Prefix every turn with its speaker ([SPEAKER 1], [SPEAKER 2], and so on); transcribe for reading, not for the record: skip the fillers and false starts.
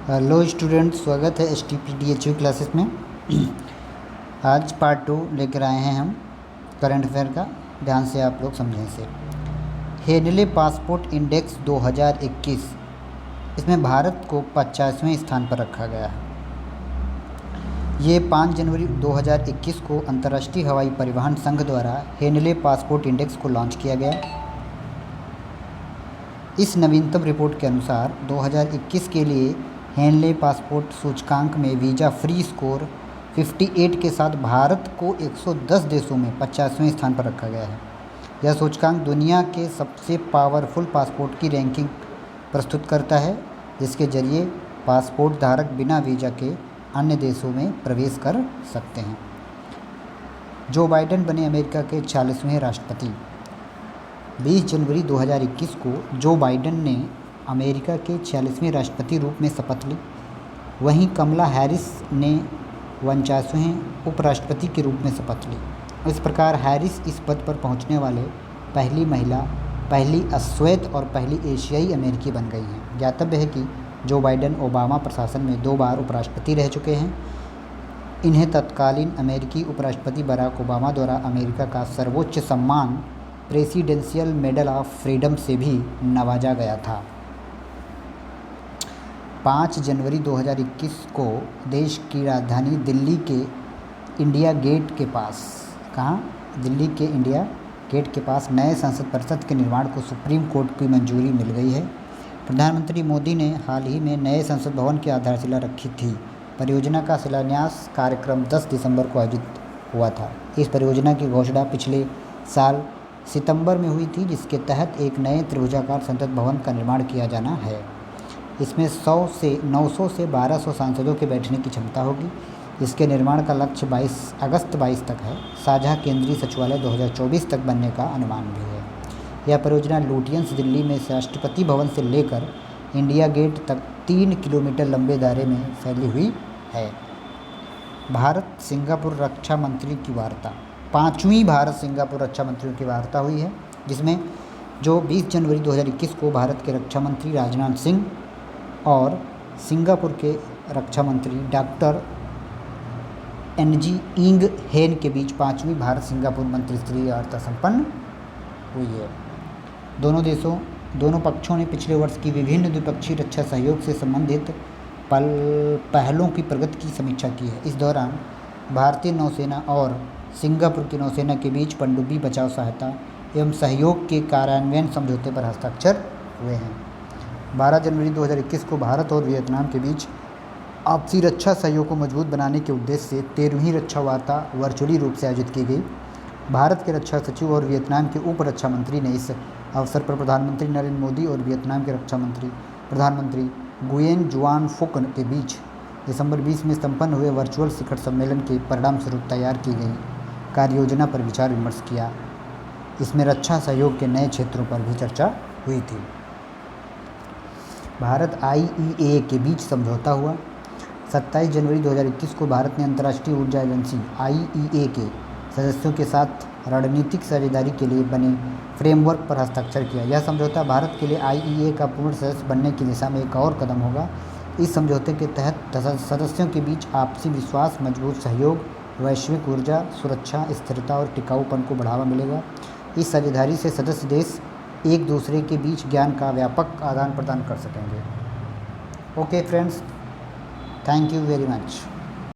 [SPEAKER 1] Hello student, स्वागत है STPDHU classes में। आज पार्ट 2 लेकर आए हैं हम करंट अफेयर का। ध्यान से आप लोग समझें इसे। हेनले पासपोर्ट इंडेक्स 2021, इसमें भारत को 50वें स्थान पर रखा गया है। ये 5 जनवरी 2021 को अंतर्राष्ट्रीय हवाई परिवहन संघ द्वारा हेनले पासपोर्ट इंडेक्स को लॉन्च किया गया। इस नवीनतम रिपोर्ट के अनुसार 2021 के लिए हेनले पासपोर्ट सूचकांक में वीज़ा फ्री स्कोर 58 के साथ भारत को 110 देशों में 50वें स्थान पर रखा गया है। यह सूचकांक दुनिया के सबसे पावरफुल पासपोर्ट की रैंकिंग प्रस्तुत करता है, जिसके जरिए पासपोर्ट धारक बिना वीज़ा के अन्य देशों में प्रवेश कर सकते हैं। जो बाइडेन बने अमेरिका के 40वें राष्ट्रपति। 20 जनवरी 2021 को जो बाइडेन ने अमेरिका के 46वें राष्ट्रपति रूप में शपथ ली। वहीं कमला हैरिस ने 49वें उपराष्ट्रपति के रूप में शपथ ली। इस प्रकार हैरिस इस पद पर पहुंचने वाले पहली महिला, पहली अश्वेत और पहली एशियाई अमेरिकी बन गई हैं। ज्ञातव्य है कि जो बाइडेन ओबामा प्रशासन में 2 बार उपराष्ट्रपति रह चुके हैं। इन्हें तत्कालीन अमेरिकी उपराष्ट्रपति बराक ओबामा द्वारा अमेरिका का सर्वोच्च सम्मान प्रेसिडेंशियल मेडल ऑफ फ्रीडम से भी नवाजा गया था। 5 जनवरी 2021 को देश की राजधानी दिल्ली के इंडिया गेट के पास, कहाँ, दिल्ली के इंडिया गेट के पास नए संसद परिसर के निर्माण को सुप्रीम कोर्ट की मंजूरी मिल गई है। प्रधानमंत्री मोदी ने हाल ही में नए संसद भवन की आधारशिला रखी थी। परियोजना का शिलान्यास कार्यक्रम 10 दिसंबर को आयोजित हुआ था। इस परियोजना की घोषणा पिछले साल सितंबर में हुई थी, जिसके तहत एक नए त्रिभुजाकार संसद भवन का निर्माण किया जाना है। इसमें 900 से 1200 सांसदों के बैठने की क्षमता होगी। इसके निर्माण का लक्ष्य अगस्त 22 तक है। साझा केंद्रीय सचिवालय 2024 तक बनने का अनुमान भी है। यह परियोजना लुटियंस दिल्ली में राष्ट्रपति भवन से लेकर इंडिया गेट तक 3 किलोमीटर लंबे दायरे में फैली हुई है। भारत सिंगापुर रक्षा मंत्री की वार्ता। 5वीं भारत सिंगापुर रक्षा मंत्रियों की वार्ता हुई है, जिसमें जो 20 जनवरी 2021 को भारत के रक्षा मंत्री राजनाथ सिंह और सिंगापुर के रक्षा मंत्री डॉक्टर NG इंग हेन के बीच 5वीं भारत सिंगापुर मंत्रिस्तरीय वार्ता संपन्न हुई है। दोनों पक्षों ने पिछले वर्ष की विभिन्न द्विपक्षीय रक्षा सहयोग से संबंधित पहलों की प्रगति की समीक्षा की है। इस दौरान भारतीय नौसेना और सिंगापुर की नौसेना के बीच पनडुब्बी बचाव सहायता एवं सहयोग के कार्यान्वयन समझौते पर हस्ताक्षर हुए हैं। 12 जनवरी 2021 को भारत और वियतनाम के बीच आपसी रक्षा सहयोग को मजबूत बनाने के उद्देश्य से 13वीं रक्षा वार्ता वर्चुअली रूप से आयोजित की गई। भारत के रक्षा सचिव और वियतनाम के उप रक्षा मंत्री ने इस अवसर पर प्रधानमंत्री नरेंद्र मोदी और वियतनाम के रक्षा मंत्री प्रधानमंत्री गुयेन जुआन फुक के बीच दिसंबर 20 में संपन्न हुए वर्चुअल शिखर सम्मेलन के परिणाम स्वरूप तैयार की गई कार्य योजना पर विचार विमर्श किया। इसमें रक्षा सहयोग के नए क्षेत्रों पर भी चर्चा हुई थी। भारत IEA के बीच समझौता हुआ। 27 जनवरी 2021 को भारत ने अंतर्राष्ट्रीय ऊर्जा एजेंसी IEA के सदस्यों के साथ रणनीतिक साझेदारी के लिए बने फ्रेमवर्क पर हस्ताक्षर किया। यह समझौता भारत के लिए IEA का पूर्ण सदस्य बनने की दिशा में एक और कदम होगा। इस समझौते के तहत सदस्यों के बीच आपसी विश्वास, मजबूत सहयोग, वैश्विक ऊर्जा सुरक्षा, स्थिरता और टिकाऊपन को बढ़ावा मिलेगा। इस साझेदारी से सदस्य देश एक दूसरे के बीच ज्ञान का व्यापक आदान प्रदान कर सकेंगे। Okay friends, thank you very much.